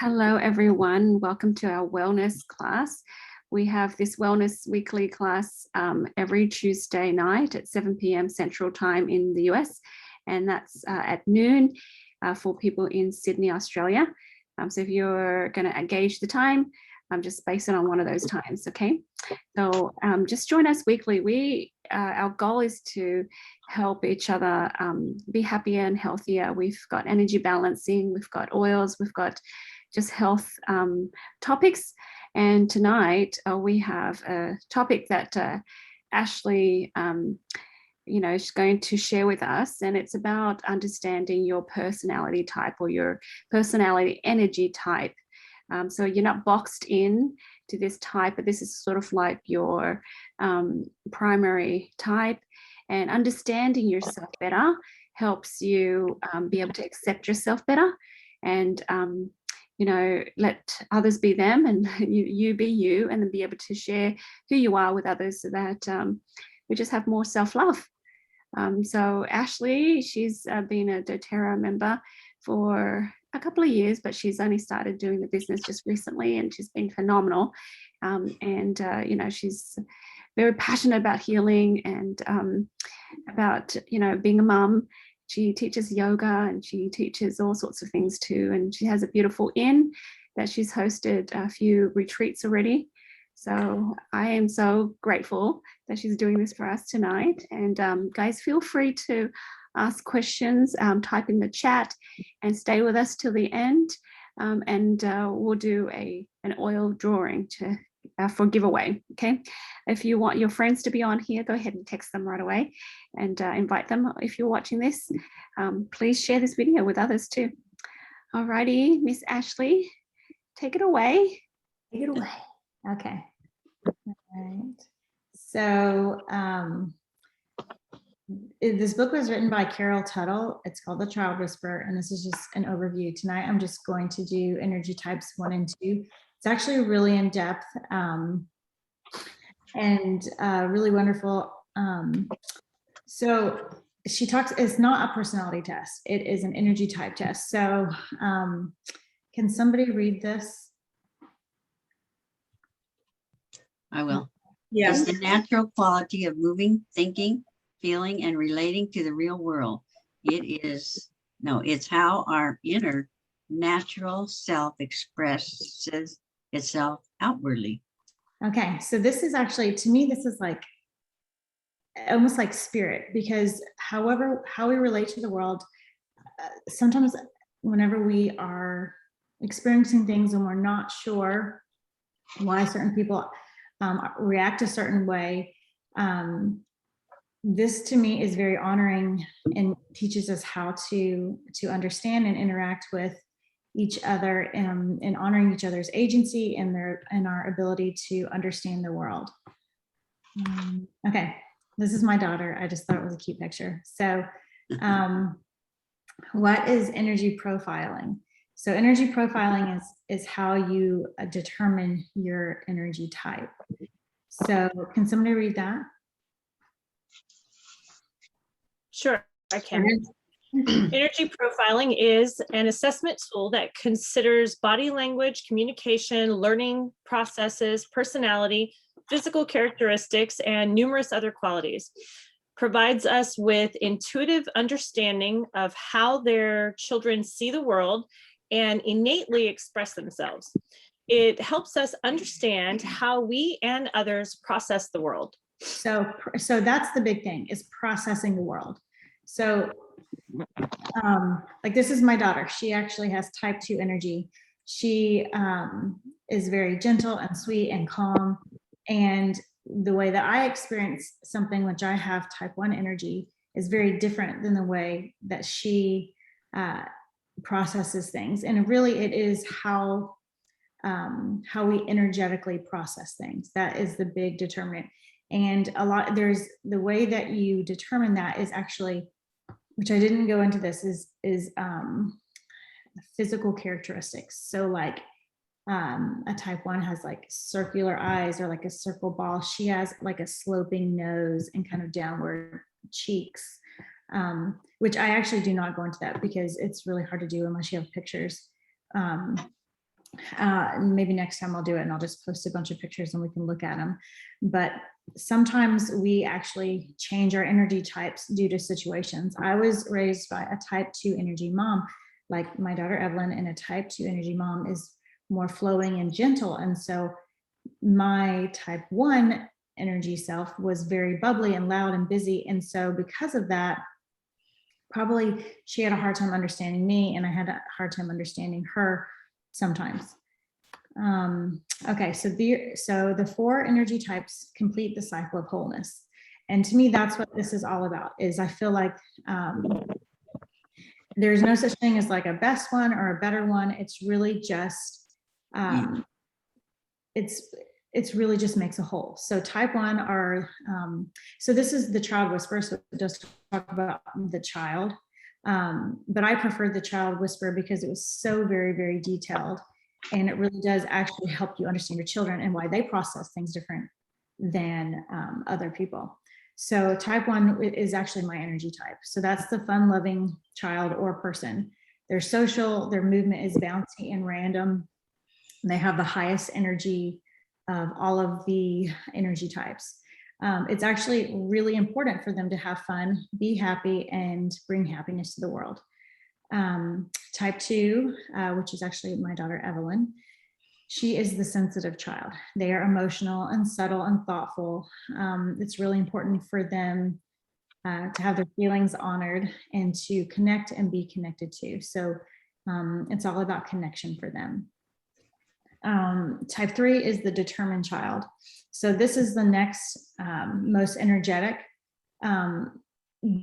Hello, everyone. Welcome to our wellness class. We have this wellness weekly class every Tuesday night at 7 p.m. Central Time in the US, and that's at noon for people in Sydney, Australia. So if you're going to engage the time, just base it on one of those times, okay? So just join us weekly. Our goal is to help each other be happier and healthier. We've got energy balancing, we've got oils, we've got just health topics. And tonight we have a topic that Ashley is going to share with us, and it's about understanding your personality type or your personality energy type. So you're not boxed in to this type, but this is sort of like your primary type, and understanding yourself better helps you be able to accept yourself better and let others be them and you be you, and then be able to share who you are with others so that we just have more self-love. So Ashley, she's been a doTERRA member for a couple of years, but she's only started doing the business just recently, and she's been phenomenal. She's very passionate about healing and about, being a mum. She teaches yoga and she teaches all sorts of things too. And she has a beautiful inn that she's hosted a few retreats already. So I am so grateful that she's doing this for us tonight. And guys, feel free to ask questions, type in the chat, and stay with us till the end. We'll do an oil drawing for giveaway. Okay, if you want your friends to be on here, go ahead and text them right away and invite them. If you're watching this, please share this video with others too. Alrighty, Miss Ashley, take it away. Take it away. Okay. All right. So this book was written by Carol Tuttle. It's called The Child Whisperer, and this is just an overview. Tonight, I'm just going to do energy types 1 and 2. It's actually really in depth and really wonderful. So she talks, it's not a personality test. It is an energy type test. So can somebody read this? I will. Yes. It's the natural quality of moving, thinking, feeling, and relating to the real world. It's how our inner natural self expresses itself outwardly. Okay, so this is actually, to me, this is like almost like spirit, because how we relate to the world, sometimes whenever we are experiencing things and we're not sure why certain people react a certain way, this to me is very honoring and teaches us how to understand and interact with each other and honoring each other's agency and our ability to understand the world. Okay, this is my daughter. I just thought it was a cute picture. So what is energy profiling? So energy profiling is how you determine your energy type. So can somebody read that? Sure, I can. Energy profiling is an assessment tool that considers body language, communication, learning processes, personality, physical characteristics, and numerous other qualities. Provides us with intuitive understanding of how their children see the world and innately express themselves. It helps us understand how we and others process the world. So that's the big thing, is processing the world. So like this is my daughter. She actually has type 2 energy. She is very gentle and sweet and calm. And the way that I experience something, which I have type 1 energy, is very different than the way that she processes things. And really it is how we energetically process things. That is the big determinant. And there's the way that you determine that is actually, which I didn't go into this, is physical characteristics. So like a type 1 has like circular eyes or like a circle ball. She has like a sloping nose and kind of downward cheeks, which I actually do not go into that because it's really hard to do unless you have pictures. Maybe next time I'll do it and I'll just post a bunch of pictures and we can look at them. But sometimes we actually change our energy types due to situations. I was raised by a type 2 energy mom, like my daughter Evelyn, and a type 2 energy mom is more flowing and gentle. And so my type 1 energy self was very bubbly and loud and busy. And so because of that, probably she had a hard time understanding me and I had a hard time understanding her sometimes. Okay, so the 4 energy types complete the cycle of wholeness. And to me, that's what this is all about, is I feel like there's no such thing as like a best one or a better one. It's really just, it's really just makes a whole. So type 1 are, so this is the child whisperer, so it does talk about the child. But I preferred the child whisperer because it was so very, very detailed. And it really does actually help you understand your children and why they process things different than other people. So type 1 is actually my energy type. So that's the fun-loving child or person. They're social, their movement is bouncy and random. They have the highest energy of all of the energy types. It's actually really important for them to have fun, be happy, and bring happiness to the world. Type 2, which is actually my daughter Evelyn, she is the sensitive child. They are emotional and subtle and thoughtful. It's really important for them to have their feelings honored and to connect and be connected to. So it's all about connection for them. Type 3 is the determined child. So this is the next most energetic,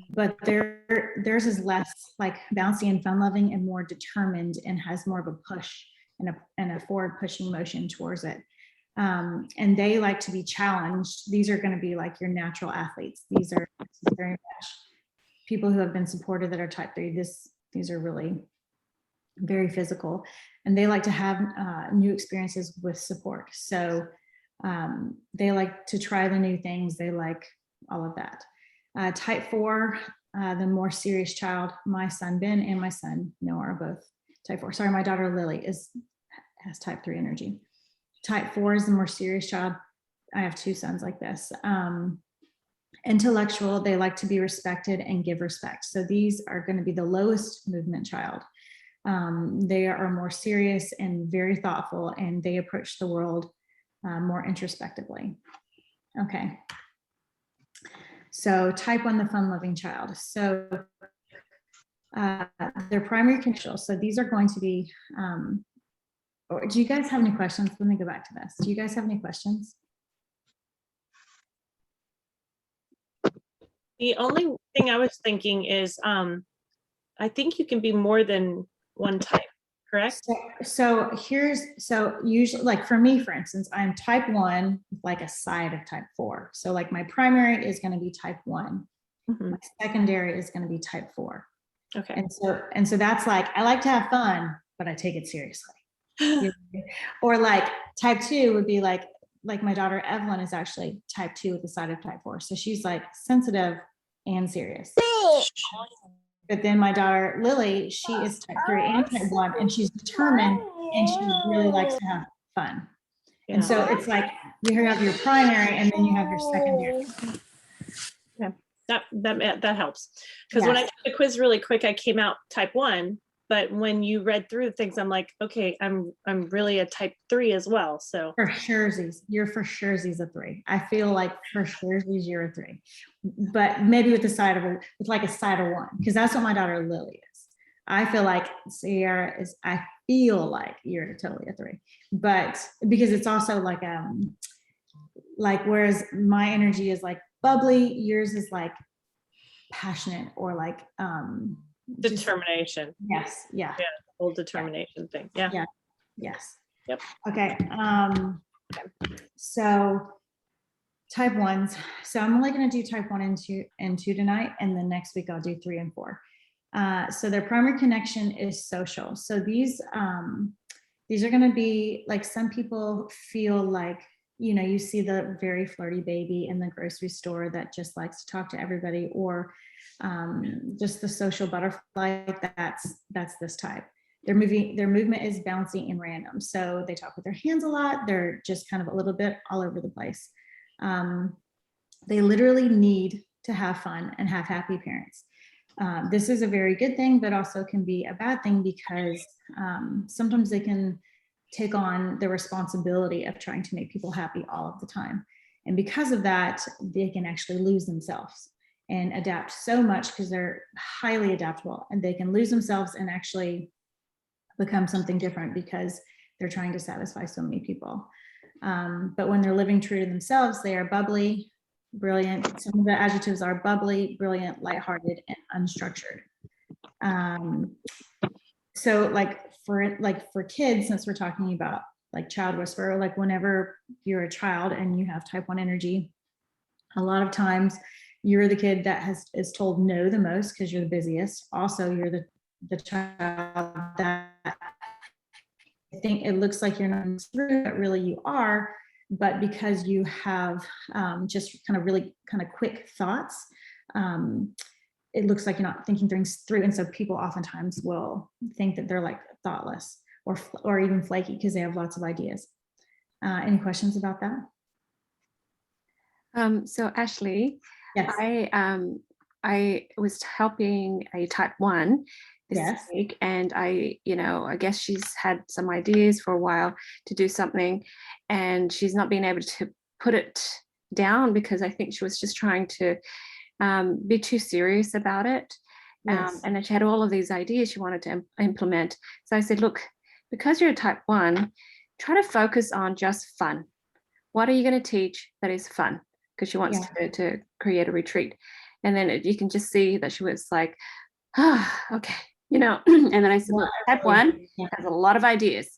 but theirs is less like bouncy and fun loving and more determined and has more of a push and a forward pushing motion towards it. And they like to be challenged. These are going to be like your natural athletes. These are very much people who have been supported that are type 3. These are really very physical, and they like to have new experiences with support. So they like to try the new things. They like all of that. Type 4, the more serious child, my son Ben and my son Noah are both type 4. Sorry, my daughter Lily has type 3 energy. Type 4 is the more serious child. I have 2 sons like this. Intellectual, they like to be respected and give respect. So these are going to be the lowest movement child. They are more serious and very thoughtful, and they approach the world more introspectively. Okay. So type 1, the fun-loving child. So their primary control. So these are going to be, do you guys have any questions? Let me go back to this. Do you guys have any questions? The only thing I was thinking is, I think you can be more than one type, correct? So usually, like for me, for instance, I'm type 1, like a side of type 4. So like my primary is going to be type 1. Mhm. My secondary is going to be type 4. Okay. And so that's like, I like to have fun, but I take it seriously. Or like type 2 would be like my daughter Evelyn is actually type 2 with the side of type 4. So she's like sensitive and serious. But then my daughter Lily, she is type 3 and type 1, and she's determined and she really likes to have fun. Yeah. And so it's like you have your primary and then you have your secondary. Yeah, that helps. Because when I took the quiz really quick, I came out type 1. But when you read through the things, I'm like, okay, I'm really a type 3 as well. So for sure, you're for sure a 3. I feel like for sure you're a 3, but maybe with a side of 1, because that's what my daughter Lily is. I feel like Sierra is. I feel like you're totally a 3, but because it's also like whereas my energy is like bubbly, yours is like passionate or like determination. Yes. Yeah. Yeah. The whole determination thing. Yeah. Yeah. Yes. Yep. Okay. So type 1s. So I'm only going to do type 1 and 2 tonight, and then next week I'll do 3 and 4. So their primary connection is social. So these are going to be like, some people feel like, you see the very flirty baby in the grocery store that just likes to talk to everybody, or just the social butterfly. That's this type. their movement is bouncy and random. So they talk with their hands a lot. They're just kind of a little bit all over the place. They literally need to have fun and have happy parents. This is a very good thing, but also can be a bad thing because sometimes they can take on the responsibility of trying to make people happy all of the time. And because of that, they can actually lose themselves and adapt so much because they're highly adaptable, and they can lose themselves and actually become something different because they're trying to satisfy so many people. But when they're living true to themselves, they are bubbly, brilliant. Some of the adjectives are bubbly, brilliant, lighthearted, and unstructured. So for kids, since we're talking about like child whisperer, like whenever you're a child and you have type 1 energy, a lot of times you're the kid that is told no the most because you're the busiest. Also, you're the child that I think it looks like you're not through, but really you are. But because you have just kind of really kind of quick thoughts, it looks like you're not thinking things through. And so people oftentimes will think that they're like thoughtless or even flaky because they have lots of ideas. Any questions about that? So Ashley, Yes. I was helping a type 1 this Yes. week, and I guess she's had some ideas for a while to do something, and she's not been able to put it down because I think she was just trying to be too serious about it. Yes. And then she had all of these ideas she wanted to implement. So I said, look, because you're a type 1, try to focus on just fun. What are you going to teach that is fun? Because she wants to create a retreat. And then you can just see that she was like, okay, and then I said, look, type 1 has a lot of ideas,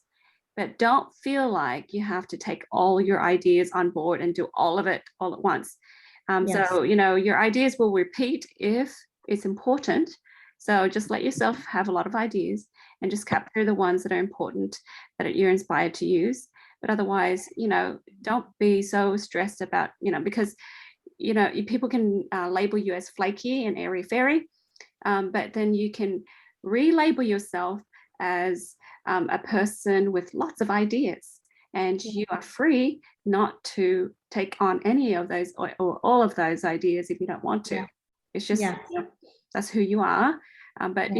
but don't feel like you have to take all your ideas on board and do all of it all at once. So, your ideas will repeat if it's important. So just let yourself have a lot of ideas and just capture the ones that are important that you're inspired to use. But otherwise, don't be so stressed about, because, people can label you as flaky and airy fairy, but then you can relabel yourself as a person with lots of ideas. And you are free not to take on any of those or all of those ideas if you don't want to. It's just, that's who you are. But,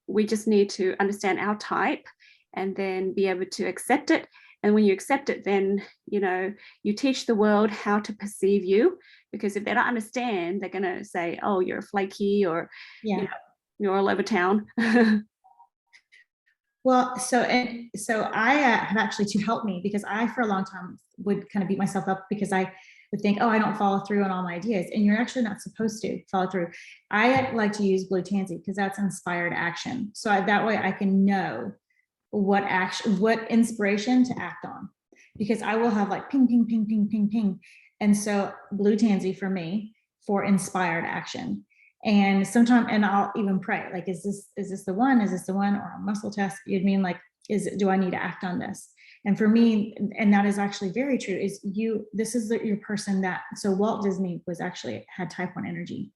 we just need to understand our type and then be able to accept it. And when you accept it, then, you teach the world how to perceive you, because if they don't understand, they're going to say, oh, you're flaky, or, you're all over town. Well, so I have actually, to help me, because I, for a long time, would kind of beat myself up because I would think, oh, I don't follow through on all my ideas. And you're actually not supposed to follow through. I like to use blue tansy because that's inspired action. So that way I can know what inspiration to act on, because I will have like ping, ping, ping, ping, ping, ping. And so blue tansy for me for inspired action. And sometimes, and I'll even pray, like, is this the one? Is this the one? Or a muscle test? You'd mean like, do I need to act on this? And for me, and that is actually very true, is this is your person that, so Walt Disney had type 1 energy.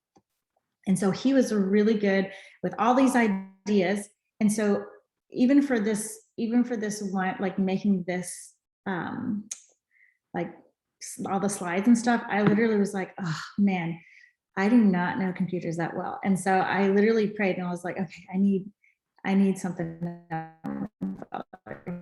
And so he was really good with all these ideas. And so even for this one, like making this, like all the slides and stuff, I literally was like, oh man, I do not know computers that well. And so I literally prayed and I was like, okay, I need something.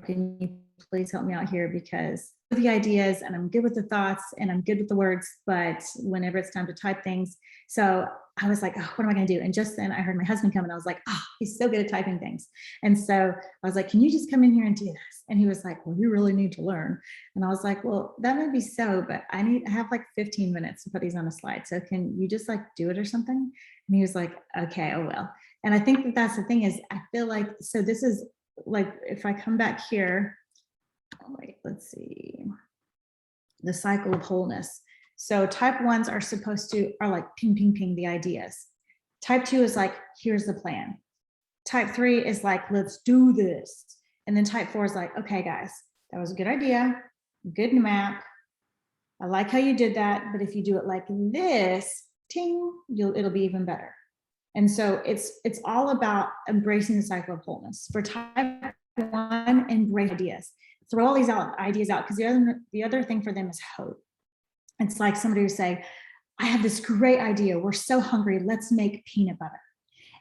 Can you please help me out here? Because the ideas, and I'm good with the thoughts, and I'm good with the words, but whenever it's time to type things. So I was like, oh, what am I going to do? And just then I heard my husband come, and I was like, oh, he's so good at typing things. And so I was like, can you just come in here and do this? And he was like, well, you really need to learn. And I was like, well, that might be so, but I have like 15 minutes to put these on a slide. So can you just like do it or something? And he was like, okay, I will. And I think that's the thing, is I feel like, so this is like, if I come back here, wait, let's see, the cycle of wholeness. So type 1s are like ping, ping, ping the ideas. Type 2 is like, here's the plan. Type 3 is like, let's do this. And then type 4 is like, okay, guys, that was a good idea. Good map. I like how you did that. But if you do it like this, ting, it'll be even better. And so it's all about embracing the cycle of wholeness. For type 1, embrace ideas. Throw all these ideas out, because the other thing for them is hope. It's like somebody would say, I have this great idea. We're so hungry. Let's make peanut butter.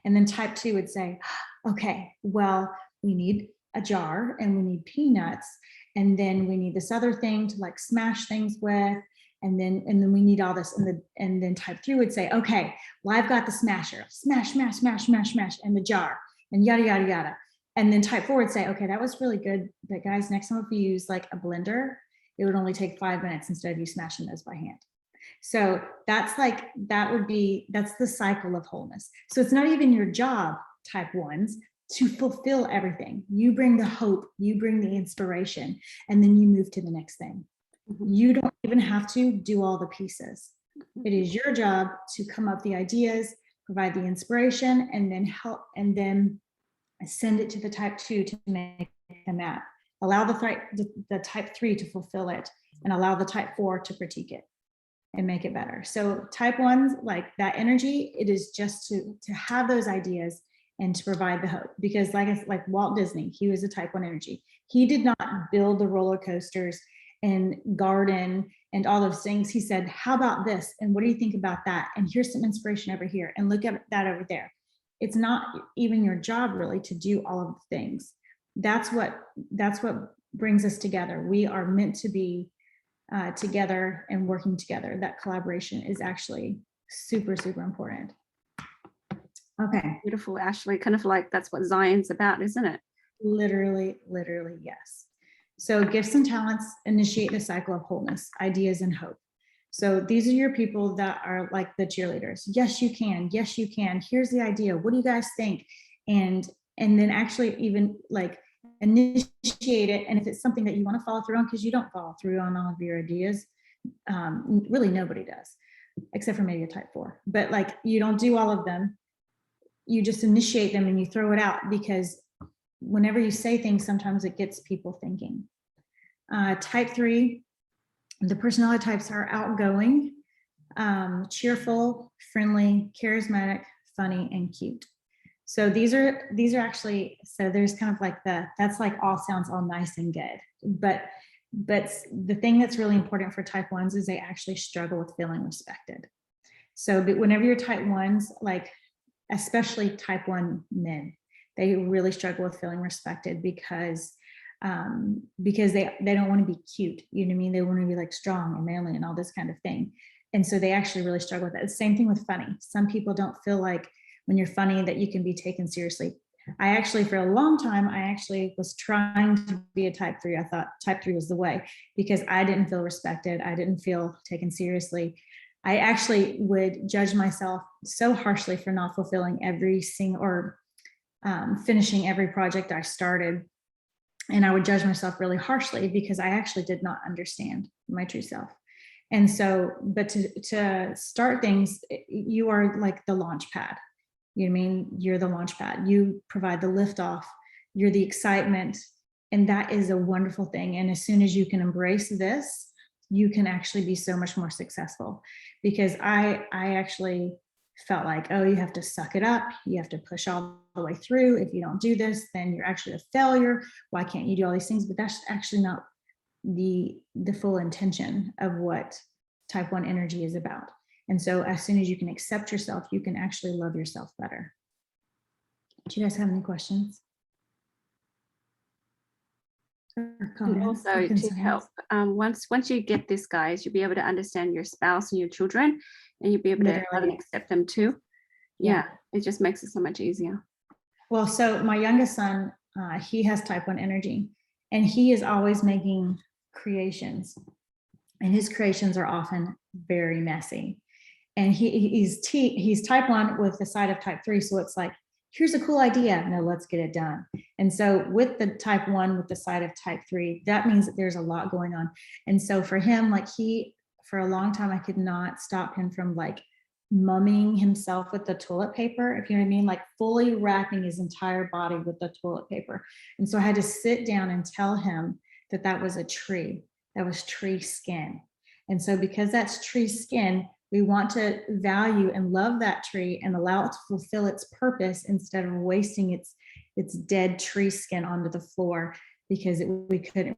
And then type 2 would say, okay, well, we need a jar and we need peanuts. And then we need this other thing to like smash things with. And then we need all this. And then type 3 would say, okay, well, I've got the smasher, smash, smash, smash, smash, smash, and the jar, and yada, yada, yada. And then type 4 would say, okay, that was really good. But guys, next time if you use like a blender, it would only take 5 minutes instead of you smashing those by hand. So that's the cycle of wholeness. So it's not even your job, type 1s, to fulfill everything. You bring the hope, you bring the inspiration, and then you move to the next thing. You don't even have to do all the pieces. It is your job to come up with the ideas, provide the inspiration, and then help, and then send it to the type 2 to make the map. Allow the type 3 to fulfill it, and allow the type 4 to critique it and make it better. So type 1s, like that energy, it is just to have those ideas and to provide the hope. Because like Walt Disney, he was a type 1 energy. He did not build the roller coasters and garden and all those things. He said, how about this? And what do you think about that? And here's some inspiration over here, and look at that over there. It's not even your job really to do all of the things. That's what brings us together. We are meant to be together and working together. That collaboration is actually super, super important. Okay. Beautiful, Ashley. Kind of like that's what Zion's about, isn't it? Literally, yes. So gifts and talents initiate the cycle of wholeness, ideas, and hope. So these are your people that are like the cheerleaders. Yes, you can. Yes, you can. Here's the idea. What do you guys think? And then actually even like initiate it. And if it's something that you want to follow through on, because you don't follow through on all of your ideas, really nobody does, except for maybe a type 4. But like you don't do all of them. You just initiate them and you throw it out, because whenever you say things, sometimes it gets people thinking. Type 3, the personality types are outgoing, cheerful, friendly, charismatic, funny, and cute. So these are actually, so there's kind of like that's like all sounds all nice and good, but the thing that's really important for type 1s is they actually struggle with feeling respected. So but whenever you're type 1s, like especially type 1 men, they really struggle with feeling respected because they don't want to be cute, you know what I mean? They want to be like strong and manly and all this kind of thing. And so they actually really struggle with that. The same thing with funny. Some people don't feel like when you're funny that you can be taken seriously. I actually, for a long time, I actually was trying to be a type 3. I thought type 3 was the way, because I didn't feel respected. I didn't feel taken seriously. I actually would judge myself so harshly for not fulfilling every single or finishing every project I started. And I would judge myself really harshly because I actually did not understand my true self. And so, but to start things, you are like the launch pad. You know what I mean? You're the launch pad. You provide the liftoff. You're the excitement. And that is a wonderful thing. And as soon as you can embrace this, you can actually be so much more successful. Because I actually felt like, oh, you have to suck it up. You have to push all the way through. If you don't do this, then you're actually a failure. Why can't you do all these things? But that's actually not the full intention of what type 1 energy is about. And so as soon as you can accept yourself, you can actually love yourself better. Do you guys have any questions? And also to help, once you get this, guys, you'll be able to understand your spouse and your children, and you'll be able to love and accept them too. Yeah, it just makes it so much easier. Well, so my youngest son, he has type 1 energy, and he is always making creations, and his creations are often very messy. And he's type 1 with the side of type 3, so it's like, here's a cool idea. No, let's get it done. And so with the type 1 with the side of type 3, that means that there's a lot going on. And so for him, like for a long time, I could not stop him from like mumming himself with the toilet paper, if you know what I mean, like fully wrapping his entire body with the toilet paper. And so I had to sit down and tell him that that was a tree, that was tree skin. And so because that's tree skin, We want to value and love that tree and allow it to fulfill its purpose instead of wasting its dead tree skin onto the floor because we couldn't.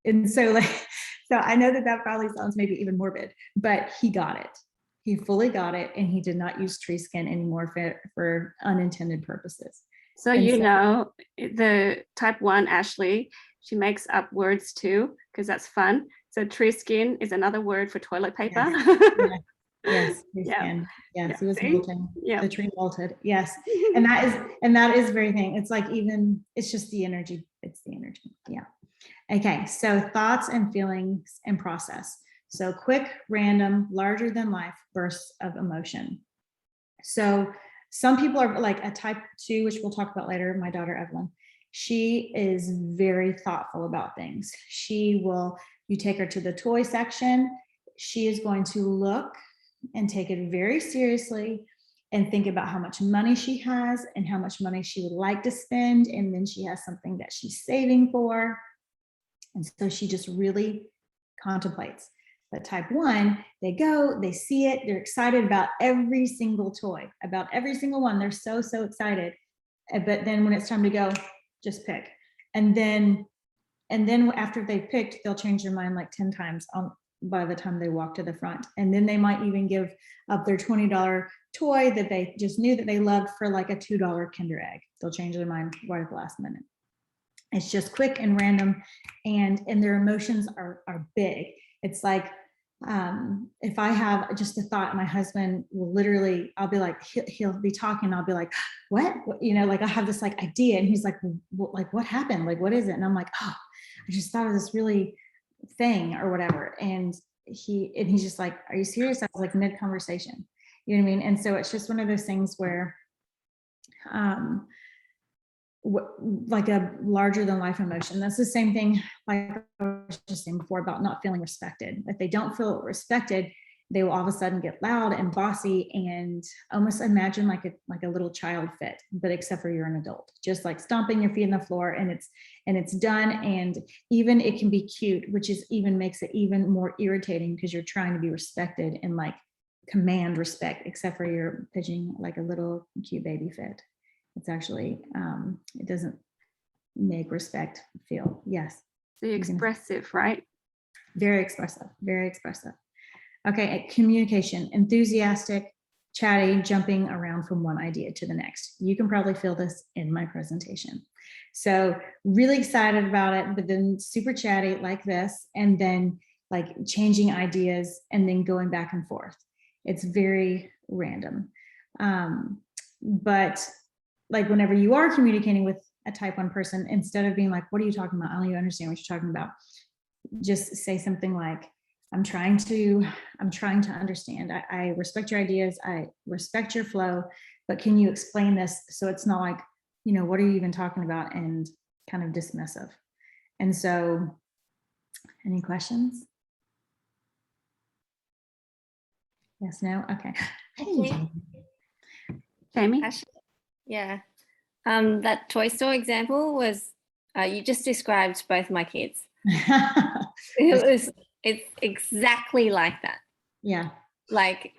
And so like, so I know that probably sounds maybe even morbid, but he got it. He fully got it, and he did not use tree skin anymore for unintended purposes. So, And you know, the type 1 Ashley, she makes up words too, because that's fun. So tree skin is another word for toilet paper. Yes, tree Yeah. skin. Yes, Yeah, he was see? molting. Yeah. The tree molted. Yes. And that is very thing. It's like, even it's just the energy. It's the energy. Yeah. Okay. So thoughts and feelings and process. So quick, random, larger than life bursts of emotion. So some people are like a type 2, which we'll talk about later. My daughter, Evelyn, she is very thoughtful about things. You take her to the toy section. She is going to look and take it very seriously and think about how much money she has and how much money she would like to spend. And then she has something that she's saving for. And so she just really contemplates. But type 1, they go, they see it, they're excited about every single toy, about every single one. They're so excited. But then when it's time to go, just pick. And then after they've picked, they'll change their mind like 10 times by the time they walk to the front. And then they might even give up their $20 toy that they just knew that they loved for like a $2 Kinder Egg. They'll change their mind right at the last minute. It's just quick and random, and their emotions are big. It's like, if I have just a thought, my husband will literally, I'll be like, he'll be talking, I'll be like, what? You know, like I have this like idea, and he's like, what happened? Like, what is it? And I'm like, oh, I just thought of this really thing or whatever. And he's just like, are you serious? I was like mid conversation, you know what I mean? And so it's just one of those things where, like a larger than life emotion. That's the same thing like I was just saying before about not feeling respected. If they don't feel respected, they will all of a sudden get loud and bossy and almost imagine like a little child fit, but except for you're an adult, just like stomping your feet on the floor, and it's done. And even it can be cute, which is even makes it even more irritating because you're trying to be respected and like command respect, except for you're pitching like a little cute baby fit. It's actually, it doesn't make respect feel. Yes. So expressive, right? Very expressive, very expressive. Okay, communication, enthusiastic, chatty, jumping around from one idea to the next. You can probably feel this in my presentation. So really excited about it, but then super chatty like this, and then like changing ideas and then going back and forth. It's very random. But like whenever you are communicating with a type 1 person, instead of being like, what are you talking about? I don't even understand what you're talking about. Just say something like, I'm trying to understand. I respect your ideas. I respect your flow, but can you explain this so it's not like, you know, what are you even talking about, and kind of dismissive. And so, any questions? Yes, no? Okay. Jamie? Yeah. That toy store example was, you just described both my kids. It's exactly like that. Yeah. Like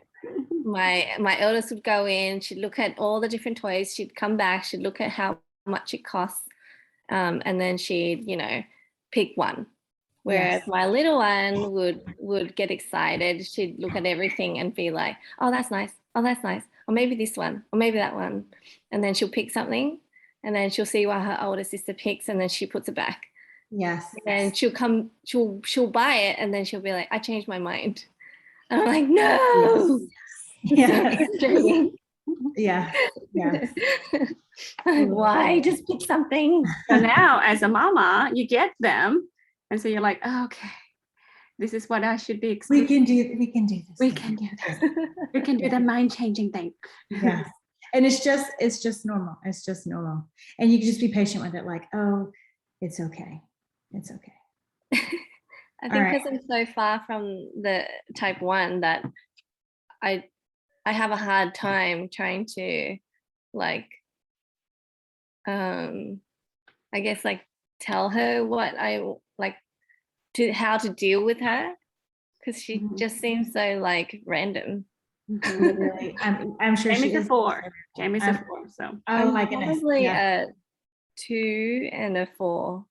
my eldest would go in, she'd look at all the different toys, she'd come back, she'd look at how much it costs, and then she'd, you know, pick one. Whereas Yes. my little one would get excited. She'd look at everything and be like, oh, that's nice. Oh, that's nice. Or maybe this one, or maybe that one. And then she'll pick something, and then she'll see what her older sister picks, and then she puts it back. Yes. And she'll buy it, and then she'll be like, I changed my mind. And I'm like, no. Yes. So Yeah. Yeah. like, why? Just pick something. So now as a mama, you get them. And so you're like, oh, okay, this is what I should be expecting. We can do this. We can do this. We can do the mind-changing thing. Yes. And it's just normal. It's just normal. And you can just be patient with it. Like, oh, it's okay. It's okay. I think because I'm so far from the type 1 that I have a hard time trying to like, I guess like tell her what I like, how to deal with her, because she Mhm. just seems so like random. Mhm. Literally, I'm sure she Jamie's a is. 4. Jamie's a Um, 4. So Oh I'm my goodness. probably Yeah. a 2 and a 4.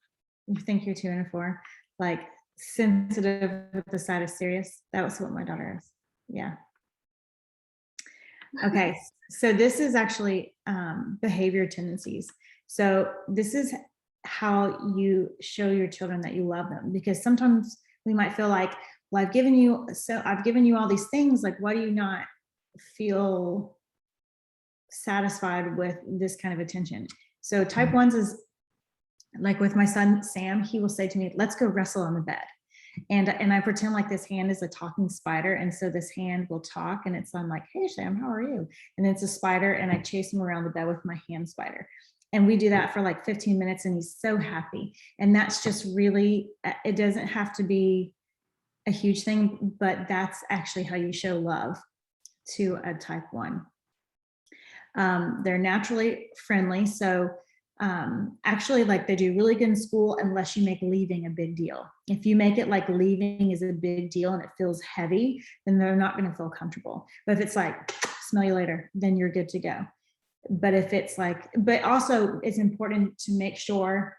You think you're 2 and a 4, like sensitive with the side of serious. That was what my daughter is. Yeah. Okay. So this is actually behavior tendencies. So this is how you show your children that you love them, because sometimes we might feel like, well, I've given you all these things. Like, why do you not feel satisfied with this kind of attention? So type ones is like with my son, Sam, he will say to me, let's go wrestle on the bed. And I pretend like this hand is a talking spider. And so this hand will talk, and it's, I'm like, hey, Sam, how are you? And it's a spider, and I chase him around the bed with my hand spider. And we do that for like 15 minutes, and he's so happy. And that's just really, it doesn't have to be a huge thing, but that's actually how you show love to a type 1. They're naturally friendly. So actually, like, they do really good in school unless you make leaving a big deal. If you make it like leaving is a big deal and it feels heavy, then they're not going to feel comfortable. But if it's like, smell you later, then you're good to go. But if it's like, but also it's important to make sure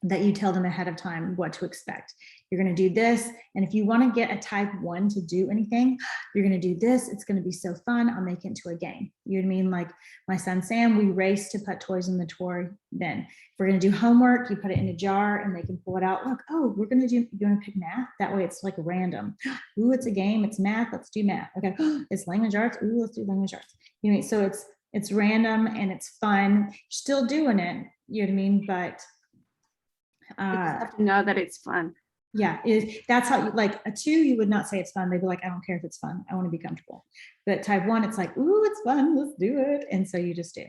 that you tell them ahead of time what to expect. You're going to do this. And if you want to get a type 1 to do anything, you're going to do this. It's going to be so fun. I'll make it into a game. You know what I mean? Like my son, Sam, we race to put toys in the toy bin. If we're going to do homework, you put it in a jar and they can pull it out. Look, oh, we're going to do, you want to pick math? That way it's like random. Ooh, it's a game. It's math. Let's do math. Okay. It's language arts. Ooh, let's do language arts. You know, so it's random and it's fun. Still doing it. You know what I mean? But you just have to know that it's fun. yeah, that's how you, like a 2, you would not say it's fun. They'd be like, I don't care if it's fun. I want to be comfortable. But type 1, it's like, ooh, it's fun. Let's do it. And so you just do.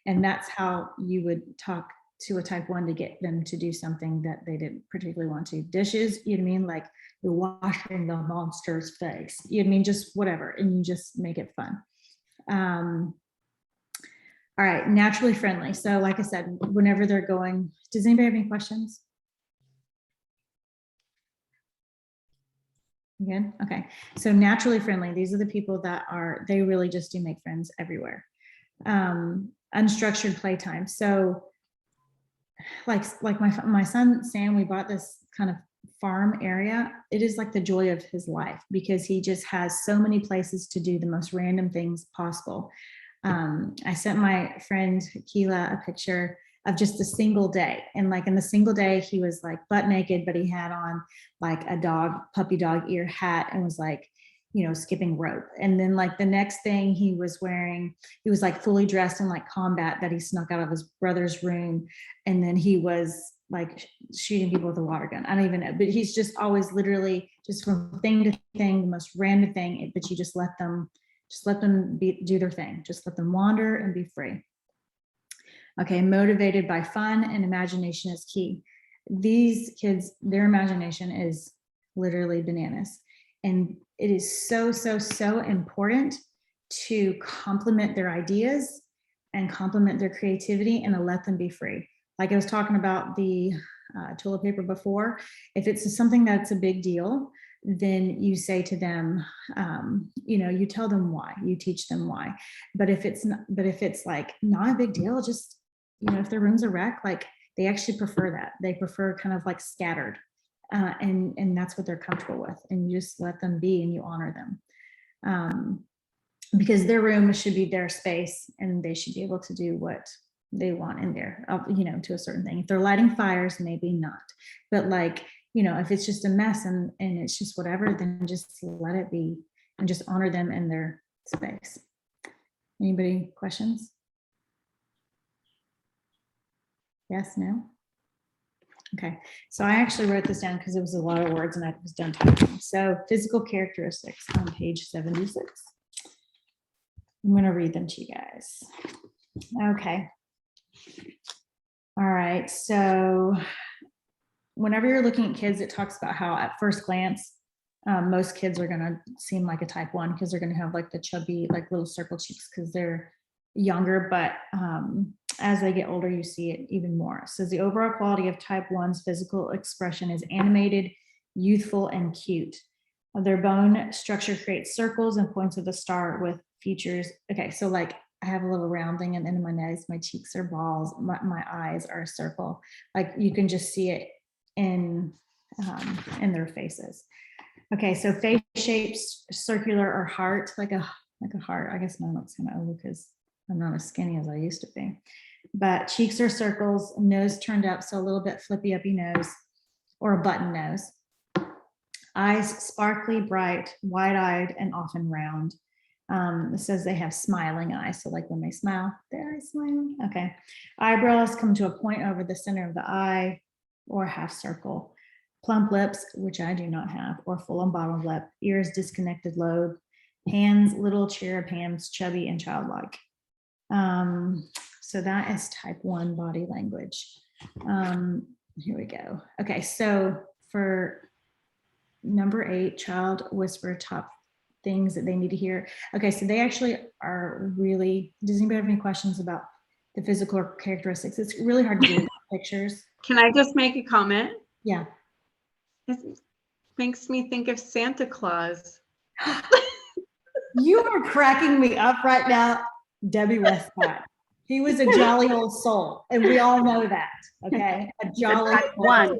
And that's how you would talk to a type 1 to get them to do something that they didn't particularly want to. Dishes, you know what I mean? Like you're washing the monster's face. You know what I mean? Just whatever. And you just make it fun. All right, naturally friendly. So like I said, whenever they're going, does anybody have any questions? Good. Okay. So naturally friendly. These are the people that are, they really just do make friends everywhere. Unstructured playtime. So like my son, Sam, we bought this kind of farm area. It is like the joy of his life because he just has so many places to do the most random things possible. I sent my friend Keela a picture of just a single day. And like in the single day, he was like butt naked, but he had on like a puppy dog ear hat and was like, you know, skipping rope. And then like the next thing he was like fully dressed in like combat that he snuck out of his brother's room. And then he was like shooting people with a water gun. I don't even know, but he's just always literally just from thing to thing, the most random thing, but you just let them do their thing. Just let them wander and be free. Okay, motivated by fun and imagination is key. These kids, their imagination is literally bananas. And it is so, so, so important to complement their ideas and complement their creativity and to let them be free. Like I was talking about the toilet paper before, if it's something that's a big deal, then you say to them, you know, you tell them why, you teach them why. But if it's like not a big deal, just, you know, if their room's a wreck, like they actually prefer that. They prefer kind of like scattered. And that's what they're comfortable with. And you just let them be and you honor them. Because their room should be their space and they should be able to do what they want in there, you know, to a certain thing. If they're lighting fires, maybe not. But like, you know, if it's just a mess and it's just whatever, then just let it be and just honor them in their space. Anybody questions? Yes, no? Okay, so I actually wrote this down because it was a lot of words and I was done typing. So physical characteristics on page 76. I'm going to read them to you guys. Okay. All right, so whenever you're looking at kids, it talks about how at first glance, most kids are going to seem like a type 1 because they're going to have like the chubby, like little circle cheeks because they're younger, but as they get older, you see it even more. It says the overall quality of type 1's physical expression is animated, youthful, and cute. Their bone structure creates circles and points of the star with features. Okay, so like I have a little rounding and in my nose, my cheeks are balls, my eyes are a circle. Like you can just see it in their faces. Okay, so face shapes, circular or heart, like a heart. I guess mine looks kind of ugly because I'm not as skinny as I used to be. But cheeks are circles, nose turned up, so a little bit flippy uppy nose or a button nose. Eyes sparkly, bright, wide-eyed, and often round. It says they have smiling eyes, so like when they smile, their eyes smiling. Okay. Eyebrows come to a point over the center of the eye or half circle. Plump lips, which I do not have, or full and bottom lip. Ears disconnected lobe. Hands, little cherub hands, chubby and childlike. So that is type 1 body language. Here we go. Okay, so for number 8, child whisper top things that they need to hear. Okay, so they actually are really, does anybody have any questions about the physical characteristics? It's really hard to do with pictures. Can I just make a comment? Yeah. It makes me think of Santa Claus. You are cracking me up right now, Debbie Westcott. He was a jolly old soul, and we all know that. Okay, a jolly Type 1.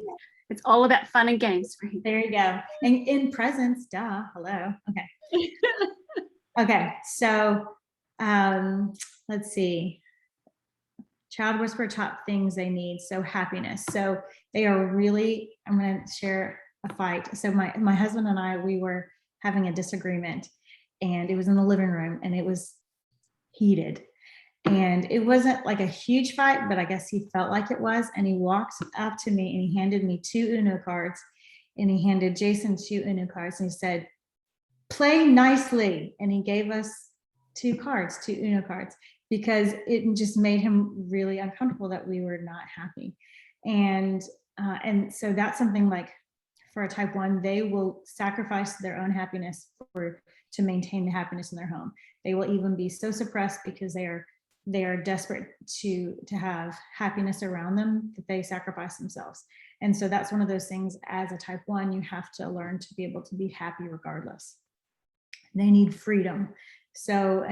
It's all about fun and games for him. There you go. And in presence, duh. Hello. Okay. Okay. So let's see. Child whisper top things they need. So happiness. So they are really, I'm going to share a fight. So my husband and I, we were having a disagreement, and it was in the living room, and it was heated. And it wasn't like a huge fight, but I guess he felt like it was. And he walked up to me and he handed me 2 Uno cards, and he handed Jason 2 Uno cards, and he said, "Play nicely." And he gave us 2 cards, 2 Uno cards, because it just made him really uncomfortable that we were not happy. And so that's something like for a type 1, they will sacrifice their own happiness to maintain the happiness in their home. They will even be so suppressed because they are desperate to have happiness around them that they sacrifice themselves. And so that's one of those things, as a type 1, you have to learn to be able to be happy regardless. They need freedom. So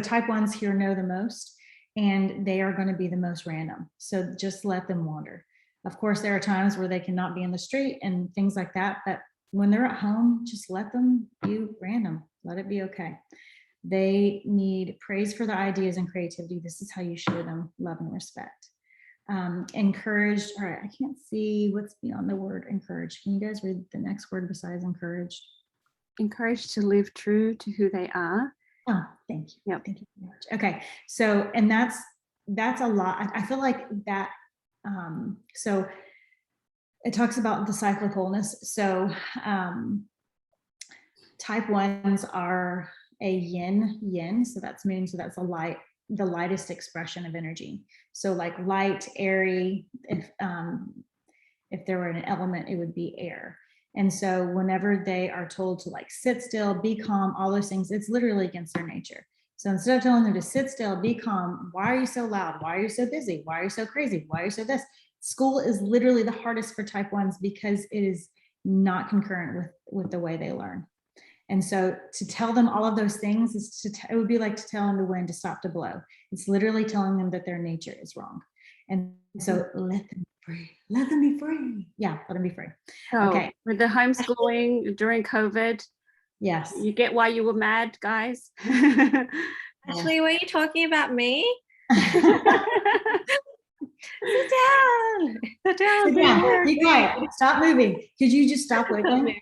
type 1s here know the most, and they are going to be the most random. So just let them wander. Of course, there are times where they cannot be in the street and things like that, but when they're at home, just let them be random. Let it be okay. They need praise for their ideas and creativity. This is how you show them love and respect. Encouraged. All right, I can't see what's beyond the word encouraged. Can you guys read the next word besides encouraged? Encouraged to live true to who they are. Oh, thank you. Yep. Thank you very much. Okay, so, and that's a lot. I feel like that, so it talks about the cyclicalness. So type 1s are a yin, so that's moon, so that's the lightest expression of energy. So like light, airy, if there were an element, it would be air. And so whenever they are told to like sit still, be calm, all those things, it's literally against their nature. So instead of telling them to sit still, be calm, why are you so loud? Why are you so busy? Why are you so crazy? Why are you so this? School is literally the hardest for type 1s because it is not concurrent with the way they learn. And so to tell them all of those things it would be like to tell them the wind to stop to blow. It's literally telling them that their nature is wrong. And so let them be free. Let them be free. Yeah, let them be free. So Okay. with the homeschooling during COVID, Yes. you get why you were mad, guys. Ashley, were you talking about me? Sit down. Sit down. Yeah, be quiet. Stop moving. Could you just stop wiggling?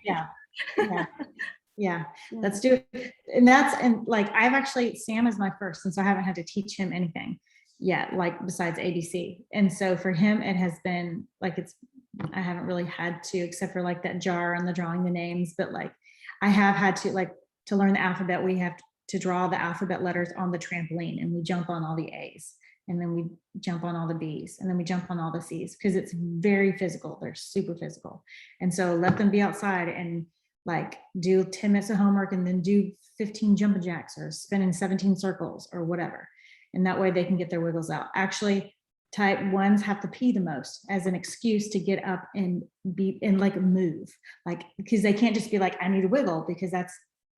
Yeah. Let's do it. And like Sam is my first, and so I haven't had to teach him anything yet, like besides ABC. And so for him, it has been like I haven't really had to, except for like that jar and the drawing the names, but like I have had to, like, to learn the alphabet, we have to draw the alphabet letters on the trampoline, and we jump on all the A's, and then we jump on all the B's, and then we jump on all the C's, because it's very physical. They're super physical. And so let them be outside and like do 10 minutes of homework and then do 15 jumping jacks or spin in 17 circles or whatever. And that way they can get their wiggles out. Actually, Type ones have to pee the most as an excuse to get up and be and like move, like, because they can't just be like, I need to wiggle, because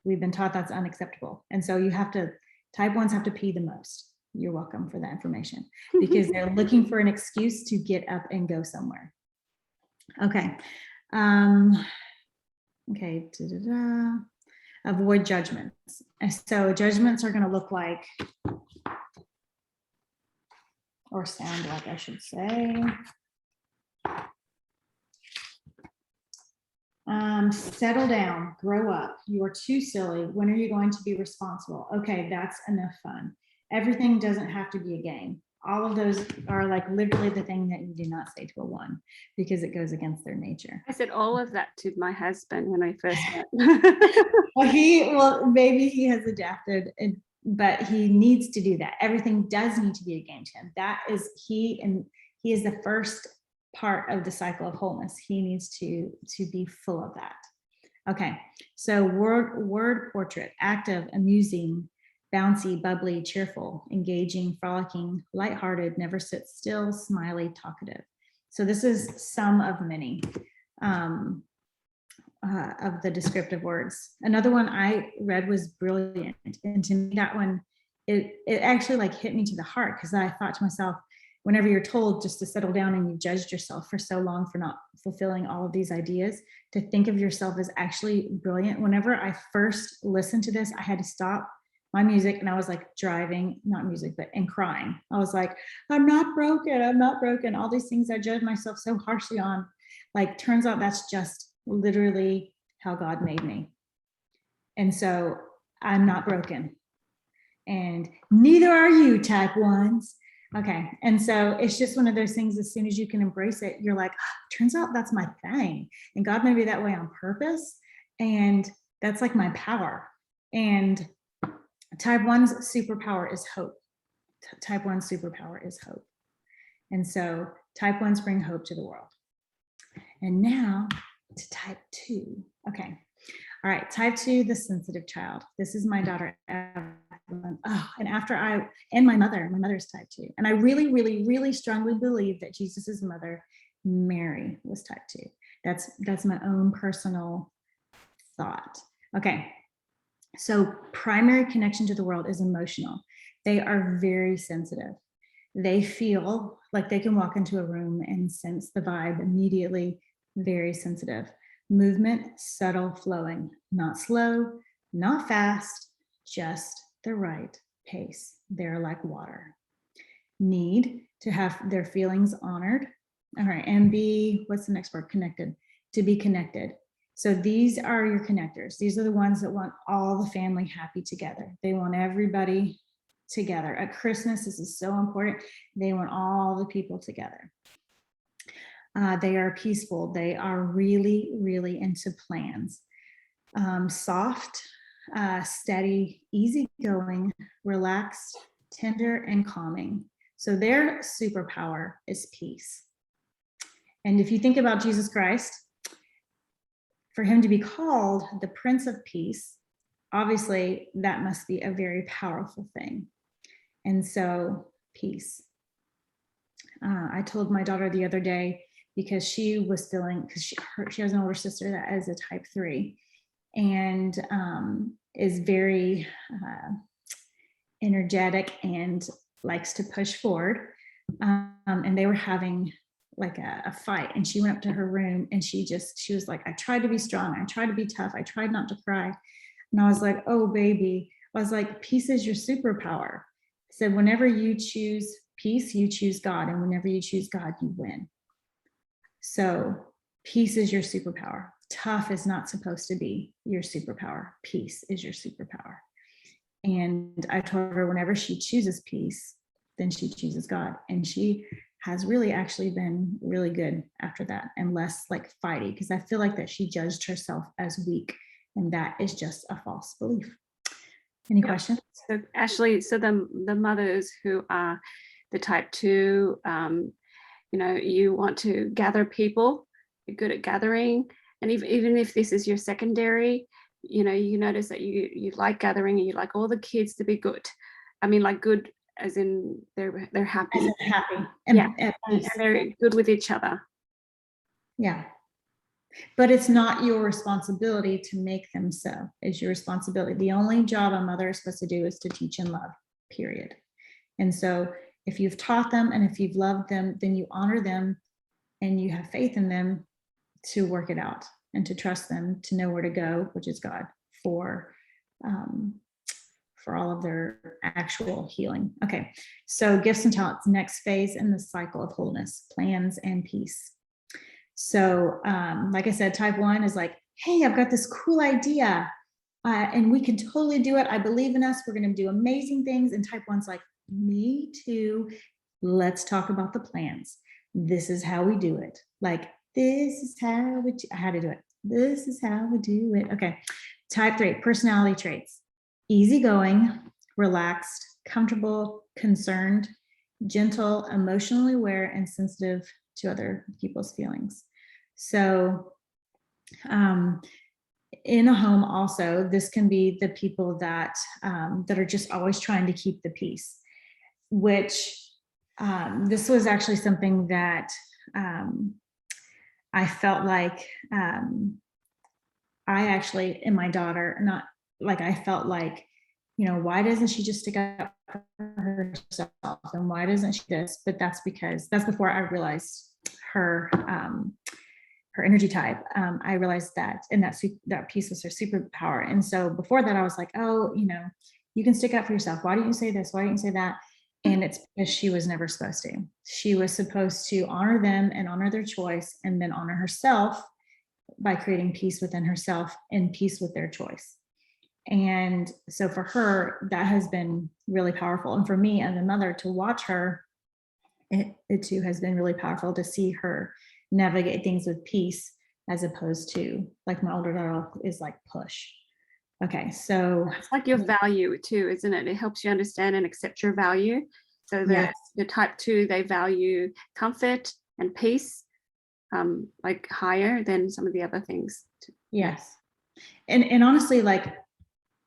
we've been taught that's unacceptable. And so type ones have to pee the most. You're welcome for that information, because they're looking for an excuse to get up and go somewhere. Okay. Okay. Avoid judgments. And so judgments are going to look like, or sound like, I should say. Settle down, grow up. You are too silly. When are you going to be responsible? Okay, that's enough fun. Everything doesn't have to be a game. All of those are like literally the thing that you do not say to a one, because it goes against their nature. I said all of that to my husband when I first met. Well, maybe he has adapted, but he needs to do that. Everything does need to be a game to him. That is he is the first part of the cycle of wholeness. He needs to be full of that. Okay, so word portrait: active, amusing, bouncy, bubbly, cheerful, engaging, frolicking, lighthearted, never sits still, smiley, talkative. So this is some of many of the descriptive words. Another one I read was brilliant, and to me that one, it actually like hit me to the heart, because I thought to myself, whenever you're told just to settle down and you've judged yourself for so long for not fulfilling all of these ideas, to think of yourself as actually brilliant. Whenever I first listened to this, I had to stop my music, and I was like driving, not music, but and crying. I was like, I'm not broken. I'm not broken. All these things I judge myself so harshly on, like, turns out that's just literally how God made me. And so I'm not broken. And neither are you, type ones. Okay. And so it's just one of those things, as soon as you can embrace it, you're like, turns out that's my thing. And God made me that way on purpose. And that's like my power. And type one's superpower is hope. Type one superpower is hope. And so type ones bring hope to the world. And now to type two. Okay. All right. Type two, the sensitive child. This is my daughter, Evelyn. Oh, and my mother's type two. And I really, really, really strongly believe that Jesus's mother, Mary, was type two. That's my own personal thought. Okay. So primary connection to the world is emotional. They are very sensitive. They feel like they can walk into a room and sense the vibe immediately. Very sensitive. Movement, subtle, flowing, not slow, not fast, just the right pace. They're like water. Need to have their feelings honored. All right, and what's the next word? Connected. To be connected. So these are your connectors. These are the ones that want all the family happy together. They want everybody together. At Christmas, this is so important. They want all the people together. They are peaceful. They are really, really into plans. Soft, steady, easygoing, relaxed, tender, and calming. So their superpower is peace. And if you think about Jesus Christ, for him to be called the Prince of Peace, obviously that must be a very powerful thing. And so peace. I told my daughter the other day, because she was feeling, because she has an older sister that is a type 3 and is very energetic and likes to push forward. And they were having like a fight, and she went up to her room and she was like, I tried to be strong. I tried to be tough. I tried not to cry. And I was like, oh, baby. I was like, peace is your superpower. I said, whenever you choose peace, you choose God. And whenever you choose God, you win. So peace is your superpower. Tough is not supposed to be your superpower. Peace is your superpower. And I told her whenever she chooses peace, then she chooses God. And she has really actually been really good after that, and less like fighty, because I feel like that she judged herself as weak, and that is just a false belief. Any questions? So Ashley, so the mothers who are the type 2, you want to gather people, you're good at gathering. And even if this is your secondary, you notice that you like gathering and you like all the kids to be good. I mean, like good as in they're happy. As in happy and Yeah. at And peace. they're good with each other. Yeah. But it's not your responsibility to make them so. It's your responsibility. The only job a mother is supposed to do is to teach and love, period. And so if you've taught them and if you've loved them, then you honor them and you have faith in them to work it out and to trust them to know where to go, which is God, for all of their actual healing. Okay, so gifts and talents, next phase in the cycle of wholeness, plans and peace. So like I said, type 1 is like, hey, I've got this cool idea and we can totally do it. I believe in us. We're going to do amazing things. And type 1's like, me too. Let's talk about the plans. This is how we do it. Like, this is how we do, how to do it. This is how we do it. Okay. Type 3, personality traits. Easygoing, relaxed, comfortable, concerned, gentle, emotionally aware, and sensitive to other people's feelings. So in a home also, this can be the people that that are just always trying to keep the peace, which this was actually something that I felt like I actually, in my daughter, not like I felt like, you know, why doesn't she just stick up for herself and why doesn't she this? But that's because that's before I realized her her energy type. I realized that, and that piece was her superpower. And so before that, I was like, oh, you know, you can stick up for yourself. Why don't you say this? Why don't you say that? And it's because she was never supposed to. She was supposed to honor them and honor their choice, and then honor herself by creating peace within herself and peace with their choice. And so for her, that has been really powerful. And for me as a mother to watch her, it too has been really powerful to see her navigate things with peace, as opposed to like my older daughter is like push. Okay, so It's like your value too, isn't it? It helps you understand and accept your value. So yes, the type 2, they value comfort and peace like higher than some of the other things. yes. And honestly, like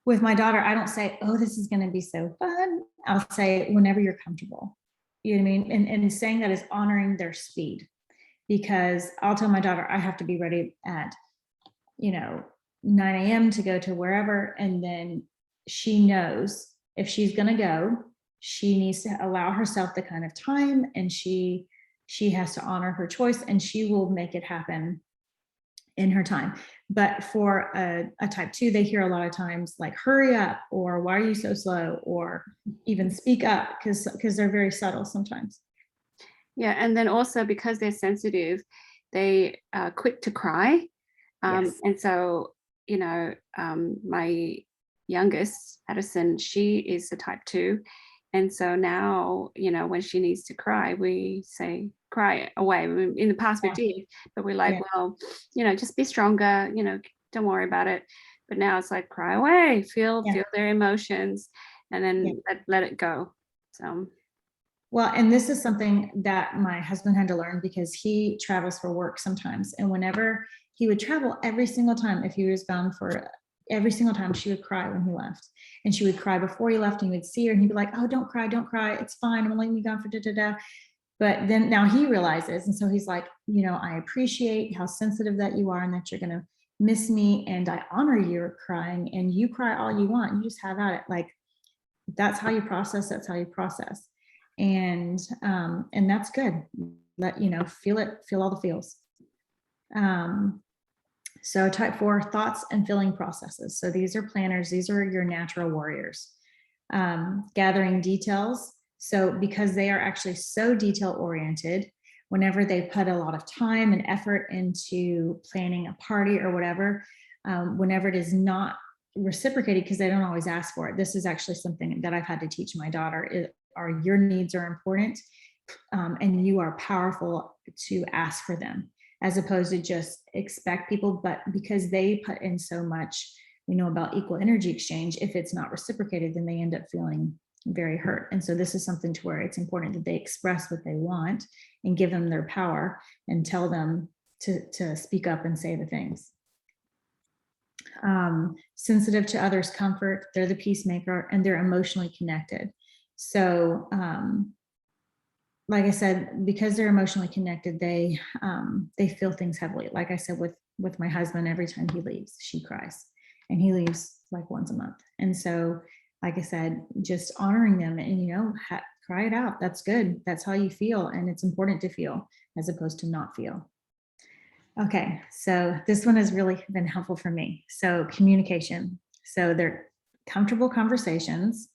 with my daughter, I don't say, oh, this is going to be so fun. I'll say whenever you're comfortable. You know what I mean? And saying that is honoring their speed, because I'll tell my daughter I have to be ready at, you know, 9 a.m. to go to wherever. And then she knows if she's going to go, she needs to allow herself the kind of time, and she has to honor her choice, and she will make it happen in her time. But for a type 2, they hear a lot of times like, hurry up, or why are you so slow, or even speak up, because they're very subtle sometimes. Yeah, and then also because they're sensitive, they are quick to cry. Yes. And so, you know, my youngest, Addison, she is a type 2. And so now, you know, when she needs to cry, we say, cry away. In the past we did, but we're like, well, you know, just be stronger, you know, don't worry about it. But now it's like, cry away, feel their emotions, and then let it go. So. Well, and this is something that my husband had to learn, because he travels for work sometimes. And whenever he would travel, every single time, if he was gone for every single time, she would cry when he left. And she would cry before he left, and he would see her and he'd be like, oh, don't cry. It's fine. I'm letting you go for da-da-da. But then now he realizes. And so he's like, you know, I appreciate how sensitive that you are and that you're going to miss me. And I honor your crying, and you cry all you want. You just have at it. Like, that's how you process. That's how you process. And that's good. Let, you know, feel all the feels. So type 4, thoughts and feeling processes. So these are planners. These are your natural warriors. Gathering details. So because they are actually so detail oriented, whenever they put a lot of time and effort into planning a party or whatever, whenever it is not reciprocated, because they don't always ask for it. This is actually something that I've had to teach my daughter. Your needs are important, and you are powerful to ask for them, as opposed to just expect people. But because they put in so much, we know about equal energy exchange, if it's not reciprocated, then they end up feeling very hurt. And so this is something to where it's important that they express what they want and give them their power and tell them to speak up and say the things. Sensitive to others' comfort, they're the peacemaker, and they're emotionally connected. So, like I said, because they're emotionally connected, they feel things heavily. Like I said, with my husband, every time he leaves, she cries, and he leaves like once a month. And so, like I said, just honoring them and, cry it out. That's good. That's how you feel. And it's important to feel as opposed to not feel. Okay. So this one has really been helpful for me. So communication. So they're comfortable conversations.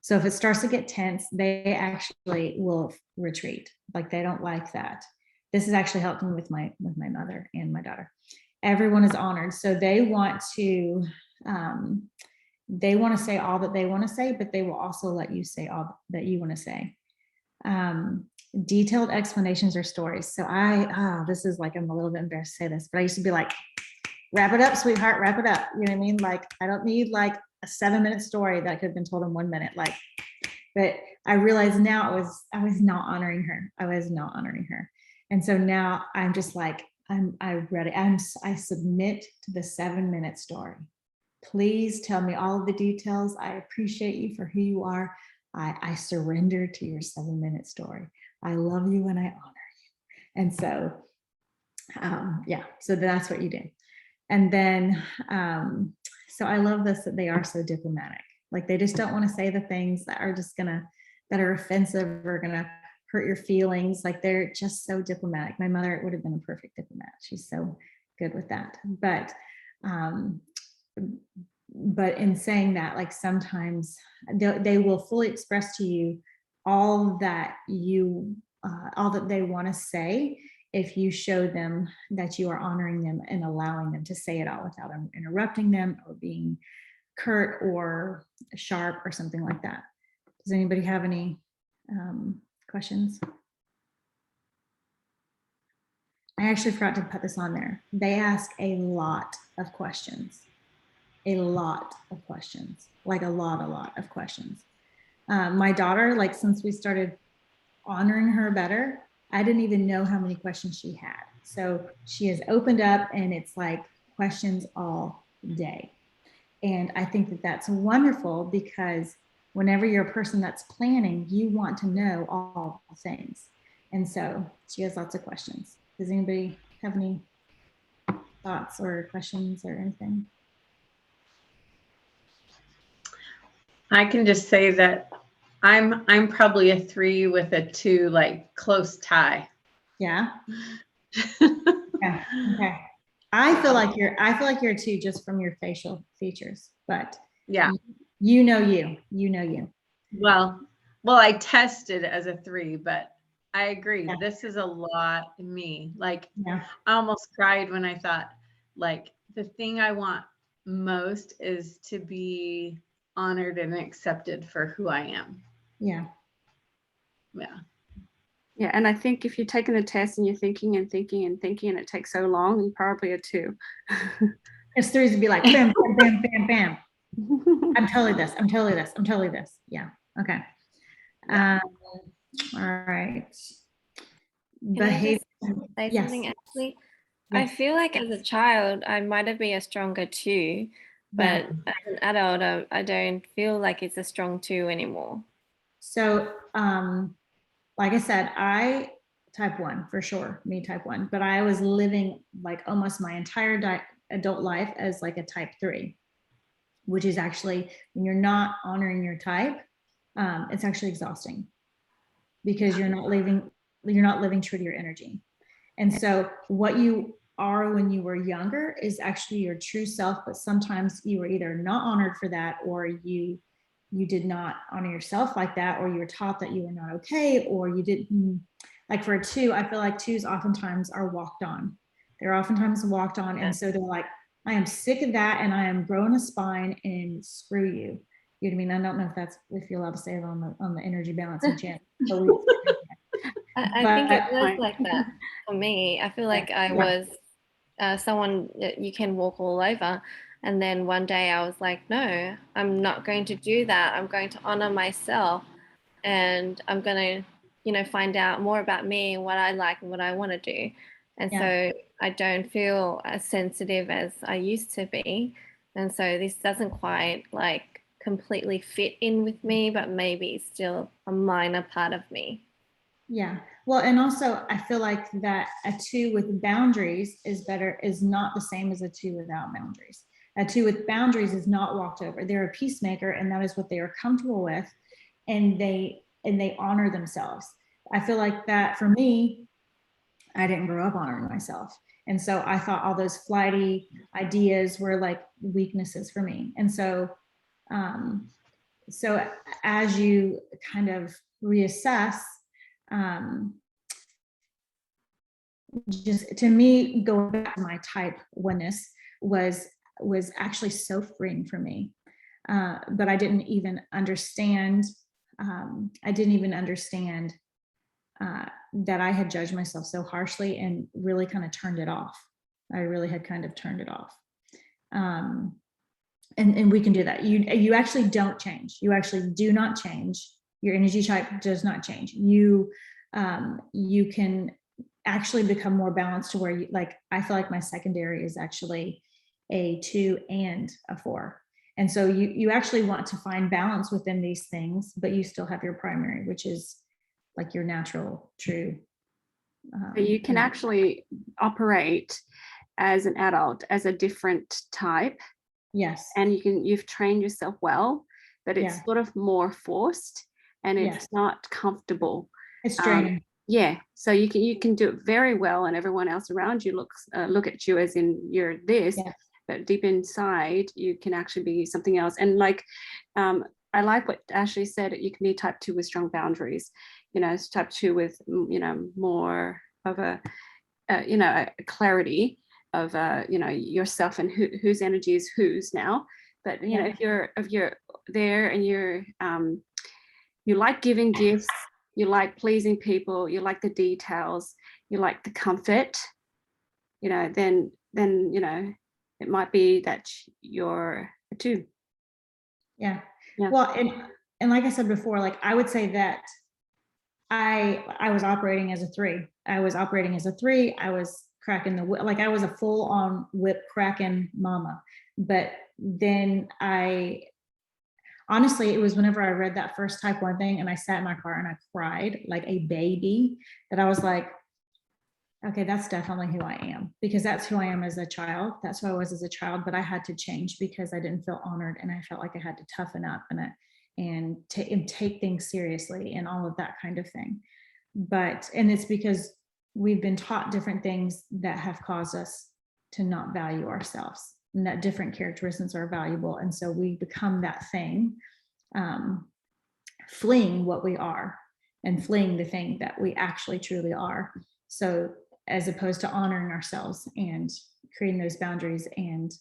So if it starts to get tense, they actually will retreat. Like they don't like that. This has actually helped me with my mother and my daughter. Everyone is honored. So they want to say all that they want to say, but they will also let you say all that you want to say. Detailed explanations or stories. So this is like, I'm a little bit embarrassed to say this, but I used to be like, wrap it up, sweetheart, wrap it up. You know what I mean? Like, I don't need like a 7-minute story that could have been told in 1 minute. Like, but I realize now I was not honoring her. I was not honoring her. And so now I'm just like, I submit to the 7-minute story. Please tell me all of the details. I appreciate you for who you are. I surrender to your 7-minute story. I love you and I honor you. And so, so that's what you do. And then, so I love this, that they are so diplomatic. Like they just don't want to say the things that are just that are offensive or gonna hurt your feelings. Like they're just so diplomatic. My mother would have been a perfect diplomat. She's so good with that. But in saying that, like sometimes they will fully express to you all that they want to say if you show them that you are honoring them and allowing them to say it all without interrupting them or being curt or sharp or something like that. Does anybody have any questions? I actually forgot to put this on there. They ask a lot of questions. A lot of questions, like a lot of questions. My daughter, like since we started honoring her better, I didn't even know how many questions she had. So she has opened up and it's like questions all day. And I think that that's wonderful because whenever you're a person that's planning, you want to know all the things. And so she has lots of questions. Does anybody have any thoughts or questions or anything? I can just say that I'm probably a 3 with a 2, like close tie. Yeah. Yeah. Okay. I feel like you're a 2 just from your facial features, but Yeah. you know you. Well, I tested as a 3, but I agree. Yeah. This is a lot in me. Like Yeah. I almost cried when I thought, like, the thing I want most is to be honored and accepted for who I am. Yeah. Yeah. Yeah, and I think if you're taking the test and you're thinking and thinking and thinking and it takes so long, you probably are 2. It's 3s to be like bam, bam, bam, bam, bam. I'm totally this. I'm totally this. I'm totally this. Yeah. Okay. Yeah. All right. Can I Behavior. just say Yes. something, Ashley? I Yes. feel like as a child, I might have been a stronger 2, but Yeah. as an adult, I don't feel like it's a strong 2 anymore. So, like I said, I type 1 for sure, me type 1, but I was living like almost my entire adult life as like a type 3, which is actually when you're not honoring your type, it's actually exhausting because you're not living true to your energy. And so what you are when you were younger is actually your true self, but sometimes you were either not honored for that, or you did not honor yourself like that, or you were taught that you were not okay, or you didn't. Like for a 2, I feel like 2s oftentimes are walked on. They're oftentimes walked on. And so they're like, I am sick of that and I am growing a spine and screw you. You know what I mean? I don't know if you're allowed to say it on the energy balancing channel. I think it was like that for me. I feel like I was someone that you can walk all over. And then one day I was like, no, I'm not going to do that. I'm going to honor myself and I'm going to, find out more about me and what I like and what I want to do. And so I don't feel as sensitive as I used to be. And so this doesn't quite like completely fit in with me, but maybe it's still a minor part of me. Yeah. Well, and also I feel like that a 2 with boundaries is not the same as a 2 without boundaries. A 2 with boundaries is not walked over. They're a peacemaker, and that is what they are comfortable with, and they honor themselves. I feel like that for me, I didn't grow up honoring myself. And so I thought all those flighty ideas were like weaknesses for me. And so so as you kind of reassess, just to me, going back to my type oneness was actually so freeing for me. But I didn't even understand. That I had judged myself so harshly and really kind of turned it off. I really had kind of turned it off. And we can do that. You actually don't change. You actually do not change. Your energy type does not change. You can actually become more balanced to where you, like, I feel like my secondary is actually a 2 and a 4. And so you actually want to find balance within these things, but you still have your primary, which is like your natural, true. You can actually operate as an adult as a different type. Yes. And you've trained yourself well, but it's sort of more forced, and it's not comfortable. It's draining. Yeah. So you can do it very well, and everyone else around you look at you as in you're this, but deep inside you can actually be something else. And like, I like what Ashley said, you can be type 2 with strong boundaries, it's type 2 with, more of a clarity of, yourself and whose energy is whose now. But, if you're there and you're, you like giving gifts, you like pleasing people, you like the details, you like the comfort, then, it might be that you're a 2. Yeah. Yeah. Well, and like I said before, like I would say that I was operating as a 3. I was operating as a 3. I was cracking the whip, like I was a full on whip cracking mama. But then honestly, it was whenever I read that first type 1 thing and I sat in my car and I cried like a baby, that I was like, okay, that's definitely who I am, because that's who I am as a child. That's who I was as a child, but I had to change because I didn't feel honored, and I felt like I had to toughen up and take things seriously and all of that kind of thing. And it's because we've been taught different things that have caused us to not value ourselves, and that different characteristics are valuable. And so we become that thing, fleeing what we are and fleeing the thing that we actually truly are. So as opposed to honoring ourselves and creating those boundaries and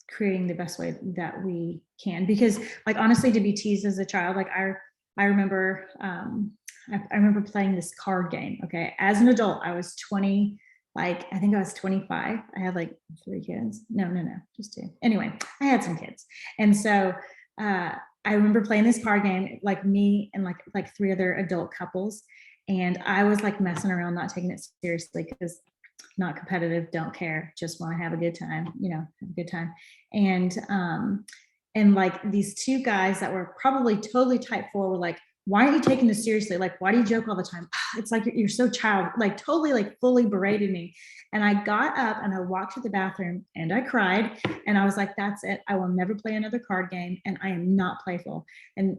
creating the best way that we can. Because like, honestly, to be teased as a child, like I remember, I remember playing this card game. Okay. As an adult, I was 20, like, I think I was 25. I had like 3 kids. No, just 2. Anyway, I had some kids. And so I remember playing this card game, like me and like 3 other adult couples. And I was like messing around, not taking it seriously, because not competitive, don't care, just want to have a good time, have a good time. And like these 2 guys that were probably totally type 4 were like, why aren't you taking this seriously? Like, why do you joke all the time? It's like, you're so child, like totally like fully berated me. And I got up and I walked to the bathroom and I cried. And I was like, that's it. I will never play another card game. And I am not playful. And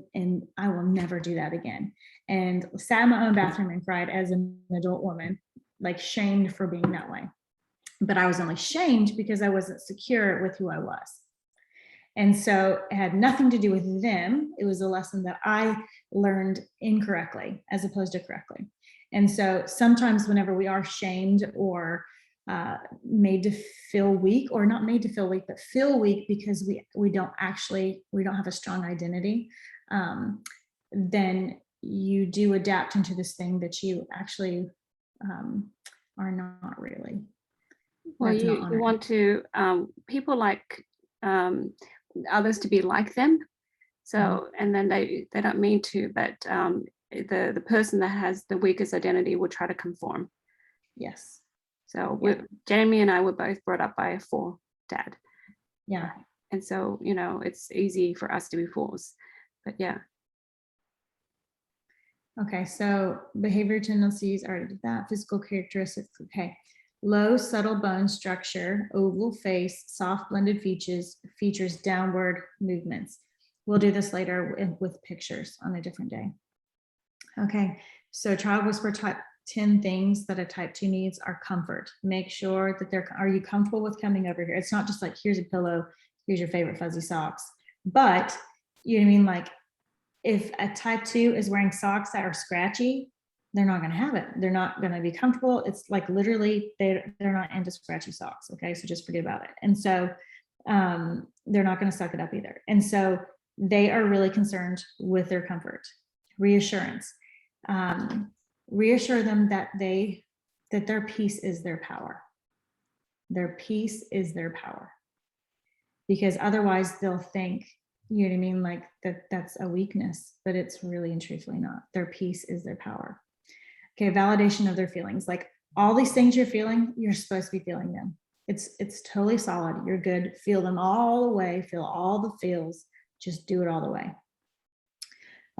I will never do that again. And sat in my own bathroom and cried as an adult woman, like shamed for being that way. But I was only shamed because I wasn't secure with who I was. And so it had nothing to do with them. It was a lesson that I learned incorrectly as opposed to correctly. And so sometimes whenever we are shamed or made to feel weak, or not made to feel weak, but feel weak because we don't have a strong identity, then you do adapt into this thing that you actually are not really. Well, you want to, people like others to be like them. So, and then they don't mean to, but the person that has the weakest identity will try to conform. Yes. So Jamie and I were both brought up by a 4 dad. Yeah. And so, you know, it's easy for us to be fours, but yeah. Okay, so behavior tendencies, already did that. Physical characteristics, okay. Low, subtle bone structure, oval face, soft blended features, downward movements. We'll do this later with pictures on a different day. Okay, so child whisper type 10 things that a type 2 needs are comfort. Make sure that are you comfortable with coming over here? It's not just like, here's a pillow, here's your favorite fuzzy socks. But you know what I mean? Like, if a type 2 is wearing socks that are scratchy, they're not going to have it. They're not going to be comfortable. It's like literally they're not into scratchy socks. Okay, so just forget about it. And so they're not going to suck it up either. And so they are really concerned with their comfort. Reassurance. Reassure them that their peace is their power. Their peace is their power. Because otherwise they'll think, you know what I mean, like that's a weakness, but it's really and truthfully not. Their peace is their power. Okay, validation of their feelings. Like all these things you're feeling, you're supposed to be feeling them. It's totally solid. You're good. Feel them all the way. Feel all the feels. Just do it all the way.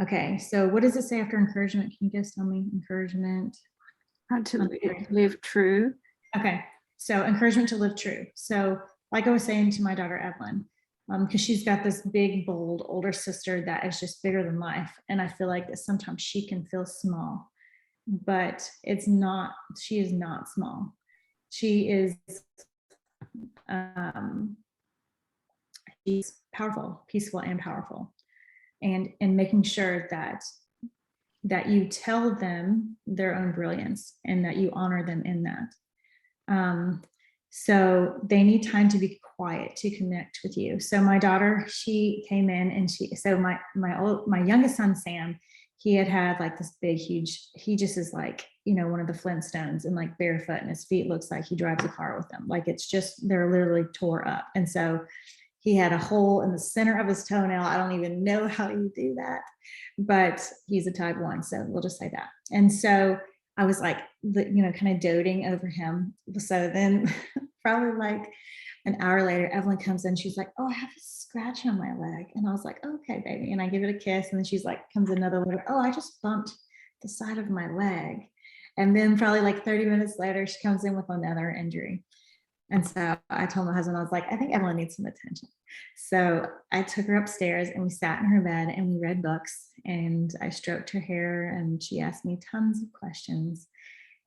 Okay, so what does it say after encouragement? Can you guys tell me? Encouragement. To live true. Okay, so encouragement to live true. So like I was saying to my daughter, Evelyn, because she's got this big, bold older sister that is just bigger than life. And I feel like that sometimes she can feel small, but it's not, she is not small. She is, she's powerful, peaceful, and powerful. And making sure that you tell them their own brilliance and that you honor them in that. So they need time to be quiet to connect with you. So my daughter, she came in and so my youngest son, Sam, he had like this big, huge, he just is like, you know, one of the Flintstones and like barefoot, and his feet looks like he drives a car with them. Like it's just, they're literally tore up. And so he had a hole in the center of his toenail. I don't even know how you do that, but he's a type 1. So we'll just say that. And so I was like, you know, kind of doting over him. So then probably like an hour later, Evelyn comes in, she's like, oh, I have a scratch on my leg. And I was like, okay, baby. And I give it a kiss. And then she's like, comes another letter. Oh, I just bumped the side of my leg. And then probably like 30 minutes later, she comes in with another injury. And so I told my husband, I was like, I think Evelyn needs some attention. So I took her upstairs and we sat in her bed and we read books, and I stroked her hair and she asked me tons of questions,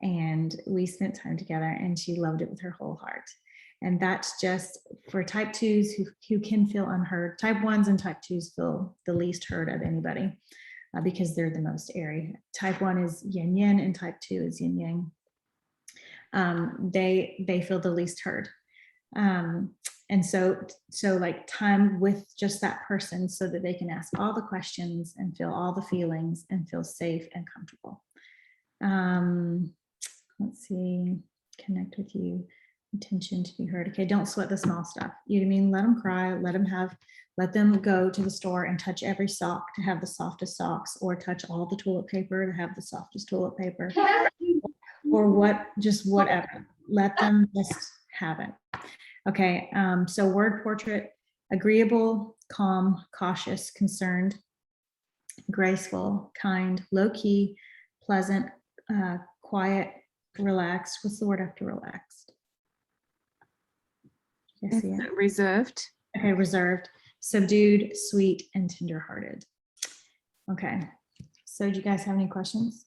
and we spent time together, and she loved it with her whole heart. And that's just for type 2s who can feel unheard. Type 1s and type 2s feel the least heard of anybody because they're the most airy. Type 1 is yin yin and type 2 is yin yang. They feel the least heard. And so like time with just that person so that they can ask all the questions and feel all the feelings and feel safe and comfortable. Let's see, connect with you, intention to be heard. Okay, don't sweat the small stuff. You know what I mean? Let them cry, let them go to the store and touch every sock to have the softest socks, or touch all the toilet paper to have the softest toilet paper, or whatever. Let them just have it. Okay, so word portrait: agreeable, calm, cautious, concerned, graceful, kind, low-key, pleasant, quiet, relaxed. What's the word after relaxed? You see it? Reserved. Okay, reserved, subdued, sweet, and tender-hearted. Okay, so do you guys have any questions?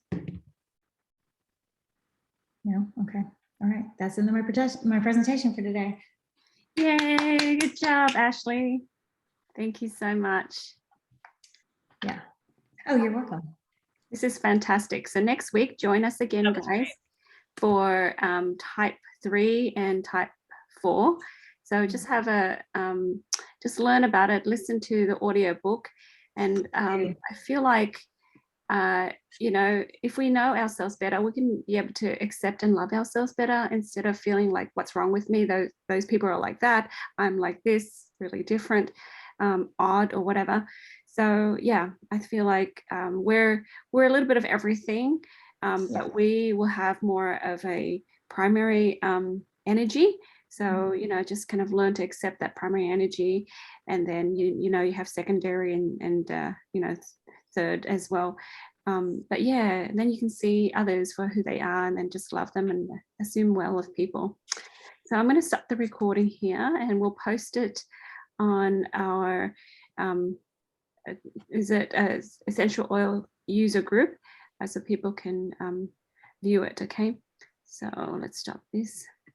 No? Okay, all right, that's in my presentation for today. Yay, good job, Ashley. Thank you so much. Yeah. Oh, you're welcome. This is fantastic. So next week, join us again, guys, for type 3 and type 4. So just have just learn about it, listen to the audio book. And I feel like, you know, if we know ourselves better, we can be able to accept and love ourselves better instead of feeling like, what's wrong with me? Those people are like that. I'm like this, really different, odd, or whatever. So yeah, I feel like we're a little bit of everything, but we will have more of a primary energy. So, you know, just kind of learn to accept that primary energy, and then you know, you have secondary and you know, third as well. But yeah, then you can see others for who they are, and then just love them and assume well of people. So I'm going to stop the recording here, and we'll post it on our essential oil user group, so people can view it. Okay, so let's stop this.